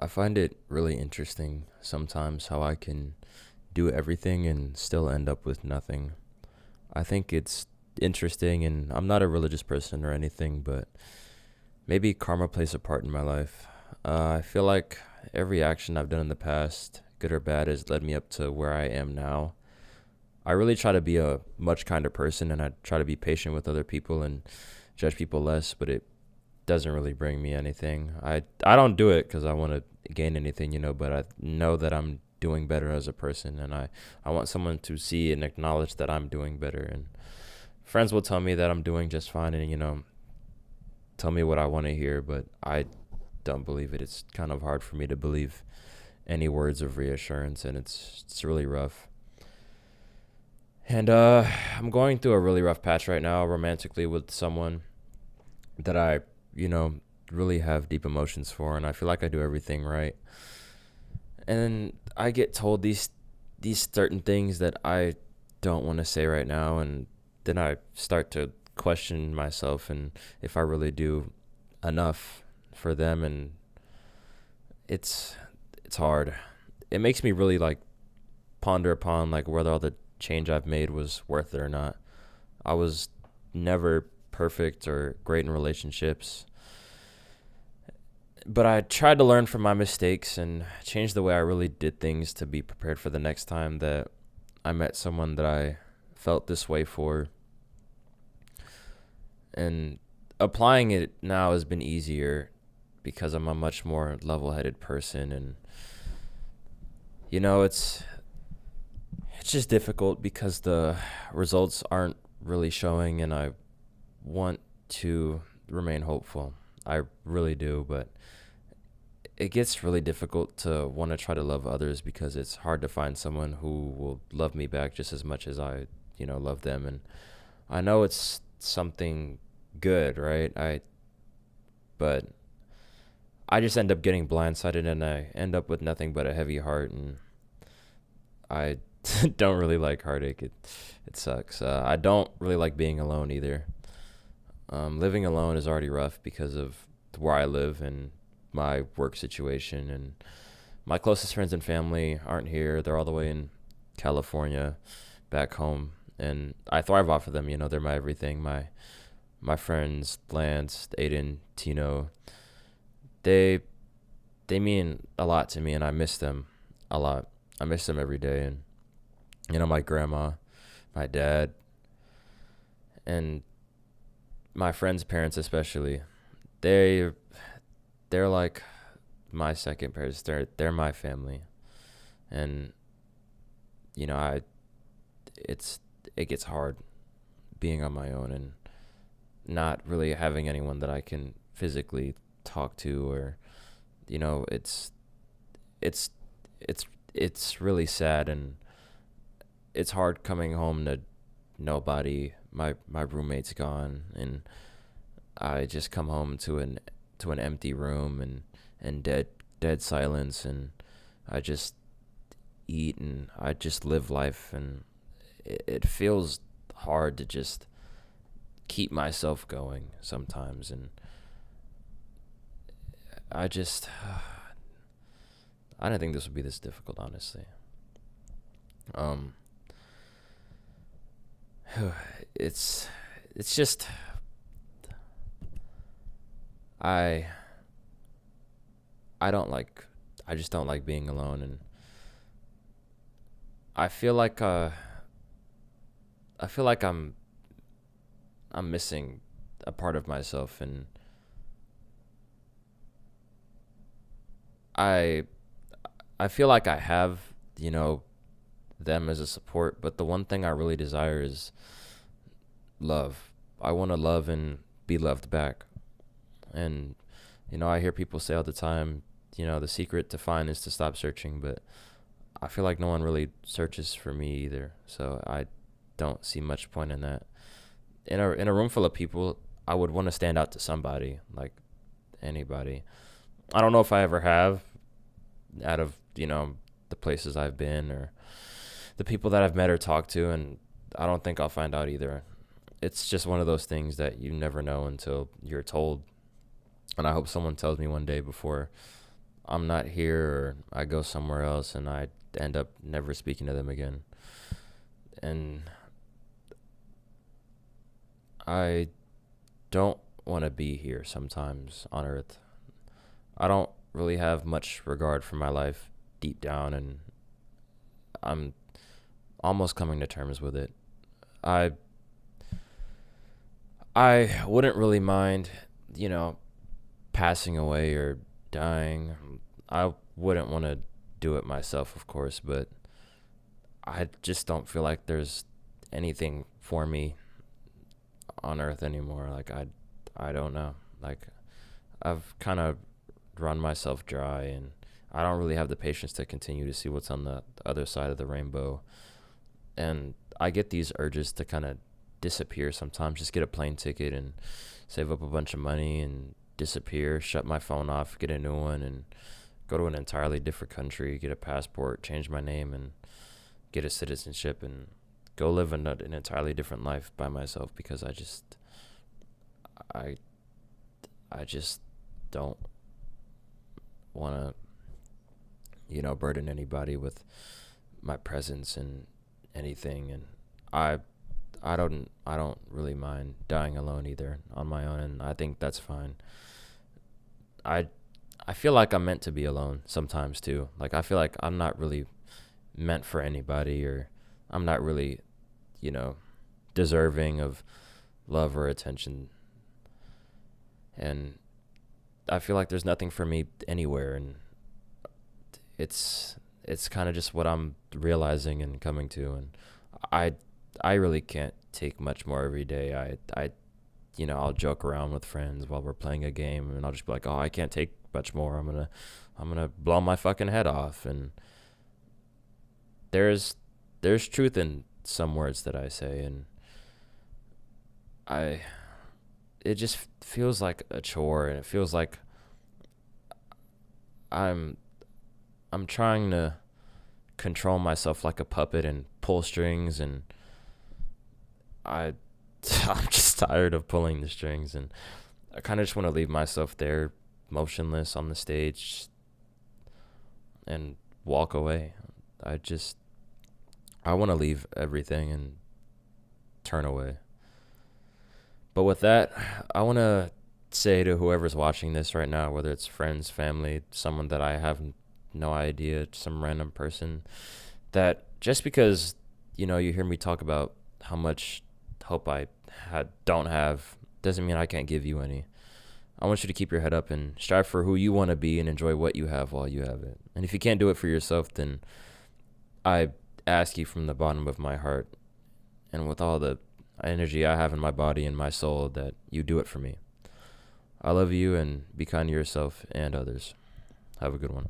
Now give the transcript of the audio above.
I find it really interesting sometimes how I can do everything and still end up with nothing. I think it's interesting, and I'm not a religious person or anything, but maybe karma plays a part in my life. I feel like every action I've done in the past, good or bad, has led me up to where I am now. I really try to be a much kinder person, and I try to be patient with other people and judge people less, but it doesn't really bring me anything. I don't do it because I want to gain anything, but I know that I'm doing better as a person, and I want someone to see and acknowledge that I'm doing better. And friends will tell me that I'm doing just fine, and tell me what I want to hear, but I don't believe it. It's kind of hard for me to believe any words of reassurance, and it's really rough. And I'm going through a really rough patch right now, romantically, with someone that I, you know, really have deep emotions for, and I feel like I do everything right. And I get told these certain things that I don't want to say right now, and then I start to question myself and if I really do enough for them, and it's it's hard. It makes me really like ponder upon like whether all the change I've made was worth it or not. I was never perfect or great in relationships, but I tried to learn from my mistakes and change the way I really did things to be prepared for the next time that I met someone that I felt this way for. And applying it now has been easier because I'm a much more level-headed person, and it's just difficult because the results aren't really showing, and I want to remain hopeful. I really do, but it gets really difficult to want to try to love others because it's hard to find someone who will love me back just as much as I, love them. And I know it's something good, right? But I just end up getting blindsided, and I end up with nothing but a heavy heart, and I don't really like heartache. It sucks. I don't really like being alone either. Living alone is already rough because of where I live and my work situation, and my closest friends and family aren't here. They're all the way in California, back home, and I thrive off of them. They're my everything. My friends, Lance, Aiden, Tino, they they mean a lot to me, and I miss them a lot. I miss them every day, and my grandma, my dad, and my friends' parents especially. They they're like my second parents. They're my family, and I it's it gets hard being on my own and not really having anyone that I can physically talk to, or it's it's it's really sad, and it's hard coming home to nobody. My roommate's gone, and I just come home to an empty room, and dead silence, and I just eat, and I just live life, and it feels hard to just keep myself going sometimes. And I just I didn't think this would be this difficult, honestly. um it's it's just I I don't like I just don't like being alone, and I feel like I feel like I'm missing a part of myself, and I I feel like I have, you know, them as a support, but the one thing I really desire is love. I want to love and be loved back. And I hear people say all the time, the secret to find is to stop searching, but I feel like no one really searches for me either. So I don't see much point in that. In a room full of people, I would want to stand out to somebody, like anybody. I don't know if I ever have, out of, the places I've been or the people that I've met or talked to, and I don't think I'll find out either. It's just one of those things that you never know until you're told. And I hope someone tells me one day before I'm not here or I go somewhere else and I end up never speaking to them again. And I don't want to be here sometimes on Earth. I don't really have much regard for my life deep down, and I'm almost coming to terms with it. I I wouldn't really mind, you know, passing away or dying. I wouldn't want to do it myself, of course, but I just don't feel like there's anything for me on Earth anymore. I don't know. Like, I've kind of run myself dry, and I don't really have the patience to continue to see what's on the other side of the rainbow. And I get these urges to kind of disappear sometimes, just get a plane ticket and save up a bunch of money and disappear, shut my phone off, get a new one, and go to an entirely different country, get a passport, change my name, and get a citizenship, and go live an entirely different life by myself because I, I just don't want to, burden anybody with my presence and anything. And I I don't really mind dying alone either on my own, and I think that's fine. I I feel like I'm meant to be alone sometimes too. Like I feel like I'm not really meant for anybody, or I'm not really, you know, deserving of love or attention. And I feel like there's nothing for me anywhere, and it's kind of just what I'm realizing and coming to. And I I really can't take much more every day. I'll joke around with friends while we're playing a game, and I'll just be like, "Oh, I can't take much more. I'm gonna blow my fucking head off." And there's there's truth in some words that I say, and I it just feels like a chore, and it feels like I'm I'm trying to control myself like a puppet and pull strings, and I I'm just tired of pulling the strings, and I kind of just want to leave myself there motionless on the stage and walk away. I just I want to leave everything and turn away. But with that, I want to say to whoever's watching this right now, whether it's friends, family, someone that I have no idea, some random person, that just because you hear me talk about how much hope I don't have doesn't mean I can't give you any. I want you to keep your head up and strive for who you want to be and enjoy what you have while you have it. And if you can't do it for yourself, then I ask you from the bottom of my heart and with all the energy I have in my body and my soul that you do it for me. I love you, and be kind to yourself and others. Have a good one.